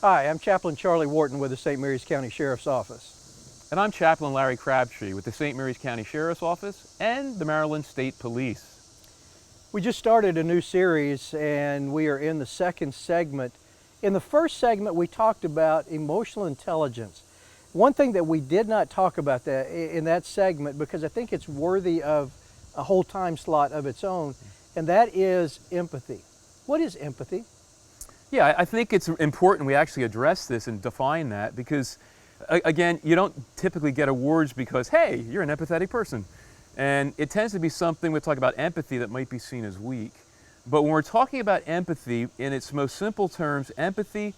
Hi, I'm Chaplain Charlie Wharton with the St. Mary's County Sheriff's Office. And I'm Chaplain Larry Crabtree with the St. Mary's County Sheriff's Office and the Maryland State Police. We just started a new series and we are in the second segment. In the first segment, we talked about emotional intelligence. One thing that we did not talk about in that segment, because I think it's worthy of a whole time slot of its own, and that is empathy. What is empathy? Yeah, I think it's important we actually address this and define that because, again, you don't typically get awards because, hey, you're an empathetic person. And it tends to be something, we talk about empathy, that might be seen as weak. But when we're talking about empathy, in its most simple terms, empathy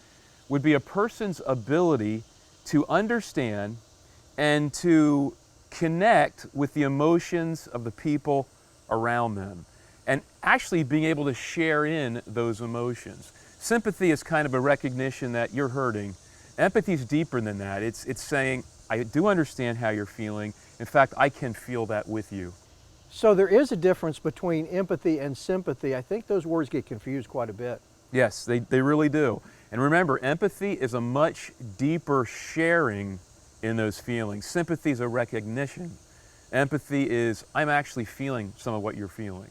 would be a person's ability to understand and to connect with the emotions of the people around them, and actually being able to share in those emotions. Sympathy is kind of a recognition that you're hurting. Empathy is deeper than that. It's saying, I do understand how you're feeling. In fact, I can feel that with you. So there is a difference between empathy and sympathy. I think those words get confused quite a bit. Yes, they really do. And remember, empathy is a much deeper sharing in those feelings. Sympathy is a recognition. Empathy is, I'm actually feeling some of what you're feeling.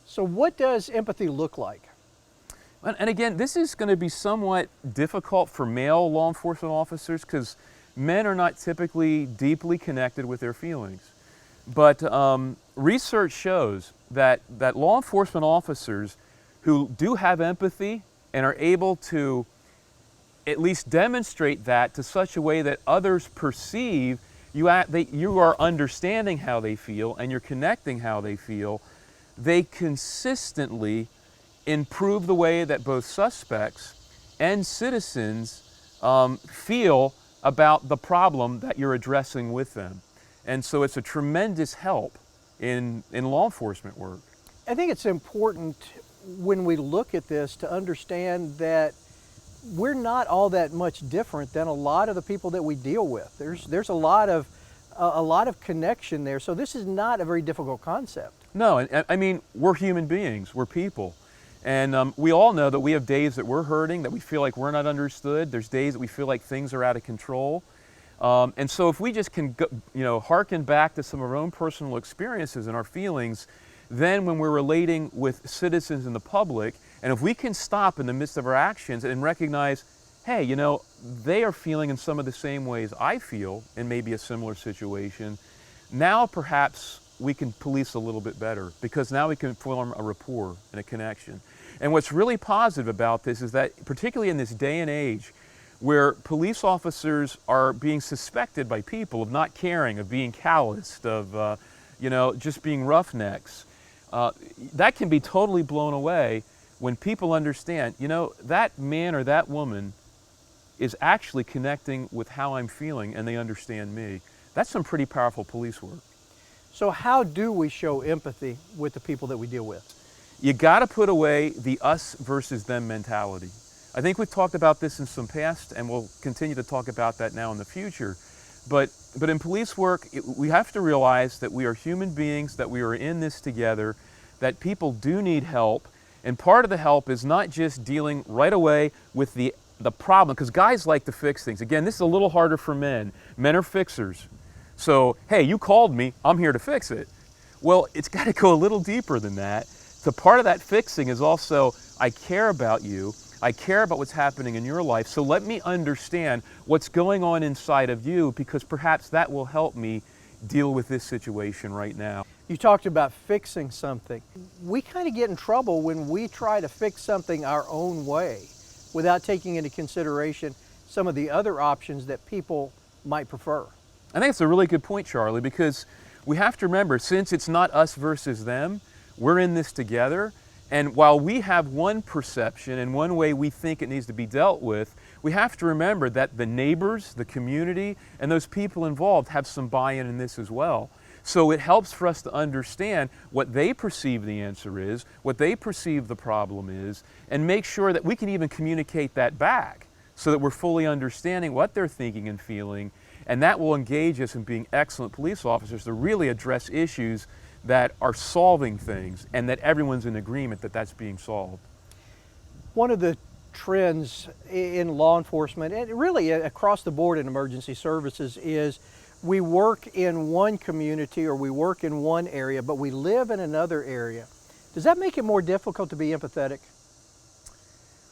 So what does empathy look like? And again, this is going to be somewhat difficult for male law enforcement officers because men are not typically deeply connected with their feelings. But research shows that law enforcement officers who do have empathy and are able to at least demonstrate that to such a way that others perceive you are understanding how they feel and you're connecting how they feel, they consistently improve the way that both suspects and citizens feel about the problem that you're addressing with them. And so it's a tremendous help in law enforcement work. I think it's important when we look at this to understand that we're not all that much different than a lot of the people that we deal with. There's a lot of connection there. So this is not a very difficult concept. No, and I mean, we're human beings, we're people. And we all know that we have days that we're hurting, that we feel like we're not understood. There's days that we feel like things are out of control. And so if we just can hearken back to some of our own personal experiences and our feelings, then when we're relating with citizens and the public, and if we can stop in the midst of our actions and recognize, hey, they are feeling in some of the same ways I feel in maybe a similar situation, now perhaps we can police a little bit better because now we can form a rapport and a connection. And what's really positive about this is that, particularly in this day and age where police officers are being suspected by people of not caring, of being calloused, of just being roughnecks, that can be totally blown away when people understand, that man or that woman is actually connecting with how I'm feeling and they understand me. That's some pretty powerful police work. So how do we show empathy with the people that we deal with? You got to put away the us versus them mentality. I think we've talked about this in some past, and we'll continue to talk about that now in the future. But in police work, we have to realize that we are human beings, that we are in this together, that people do need help, and part of the help is not just dealing right away with the problem, because guys like to fix things. Again, this is a little harder for men. Men are fixers. So, hey, you called me, I'm here to fix it. Well, it's got to go a little deeper than that. So part of that fixing is also, I care about you, I care about what's happening in your life, so let me understand what's going on inside of you because perhaps that will help me deal with this situation right now. You talked about fixing something. We kind of get in trouble when we try to fix something our own way without taking into consideration some of the other options that people might prefer. I think it's a really good point, Charlie, because we have to remember, since it's not us versus them, we're in this together. And while we have one perception and one way we think it needs to be dealt with, we have to remember that the neighbors, the community, and those people involved have some buy-in in this as well. So it helps for us to understand what they perceive the answer is, what they perceive the problem is, and make sure that we can even communicate that back so that we're fully understanding what they're thinking and feeling. And that will engage us in being excellent police officers to really address issues that are solving things and that everyone's in agreement that that's being solved. One of the trends in law enforcement and really across the board in emergency services is we work in one community or we work in one area, but we live in another area. Does that make it more difficult to be empathetic?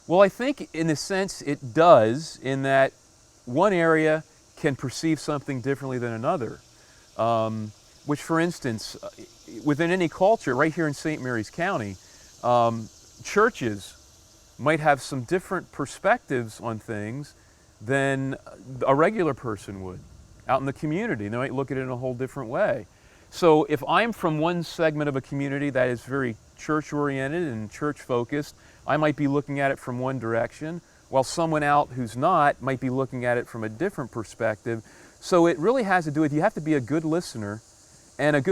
Well, I think in a sense it does, in that one area can perceive something differently than another. Which, for instance, within any culture, right here in St. Mary's County, churches might have some different perspectives on things than a regular person would out in the community. They might look at it in a whole different way. So if I'm from one segment of a community that is very church-oriented and church-focused, I might be looking at it from one direction, while someone out who's not might be looking at it from a different perspective. So it really has to do with, you have to be a good listener and ask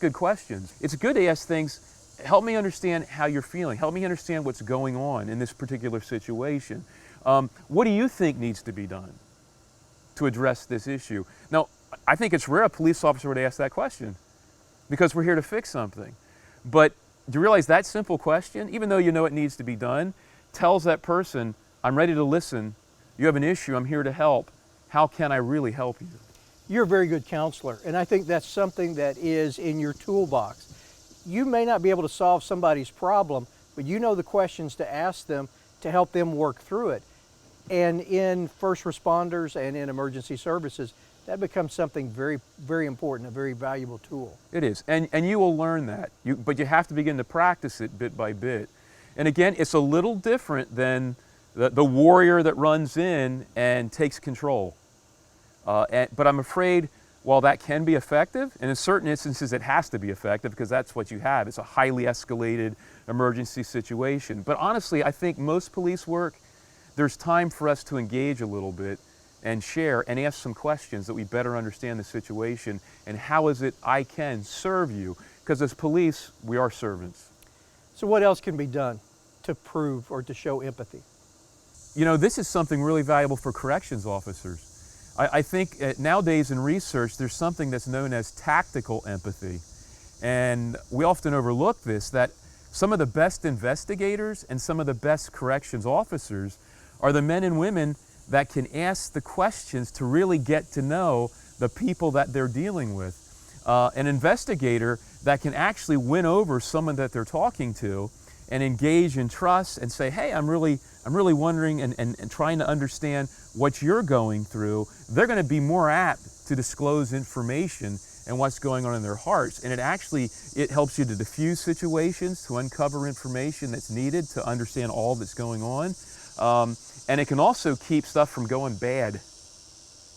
good questions. It's good to ask things, help me understand how you're feeling, help me understand what's going on in this particular situation. What do you think needs to be done to address this issue? Now, I think it's rare a police officer would ask that question, because we're here to fix something. But do you realize that simple question, even though you know it needs to be done, tells that person, I'm ready to listen, you have an issue, I'm here to help, how can I really help you? You're a very good counselor, and I think that's something that is in your toolbox. You may not be able to solve somebody's problem, but you know the questions to ask them to help them work through it. And in first responders and in emergency services, that becomes something very, very important, a very valuable tool. It is, and you will learn that, but you have to begin to practice it bit by bit. And again, it's a little different than the warrior that runs in and takes control. But I'm afraid, while that can be effective, and in certain instances it has to be effective because that's what you have. It's a highly escalated emergency situation. But honestly, I think most police work, there's time for us to engage a little bit and share and ask some questions that we better understand the situation and how is it I can serve you. Because as police, we are servants. So what else can be done to prove or to show empathy? You know, this is something really valuable for corrections officers. I think nowadays in research, there's something that's known as tactical empathy. And we often overlook this, that some of the best investigators and some of the best corrections officers are the men and women that can ask the questions to really get to know the people that they're dealing with. An investigator that can actually win over someone that they're talking to and engage in trust and say, hey, I'm really wondering and trying to understand what you're going through. They're going to be more apt to disclose information and what's going on in their hearts. And it helps you to diffuse situations, to uncover information that's needed to understand all that's going on. And it can also keep stuff from going bad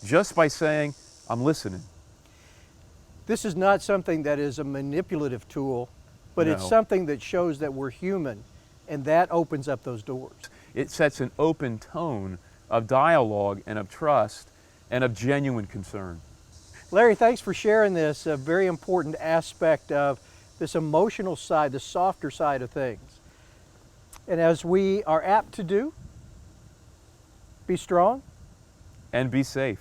just by saying, I'm listening. This is not something that is a manipulative tool, but No. it's something that shows that we're human, and that opens up those doors. It sets an open tone of dialogue and of trust and of genuine concern. Larry, thanks for sharing this very important aspect of this emotional side, the softer side of things. And as we are apt to do, be strong And be safe.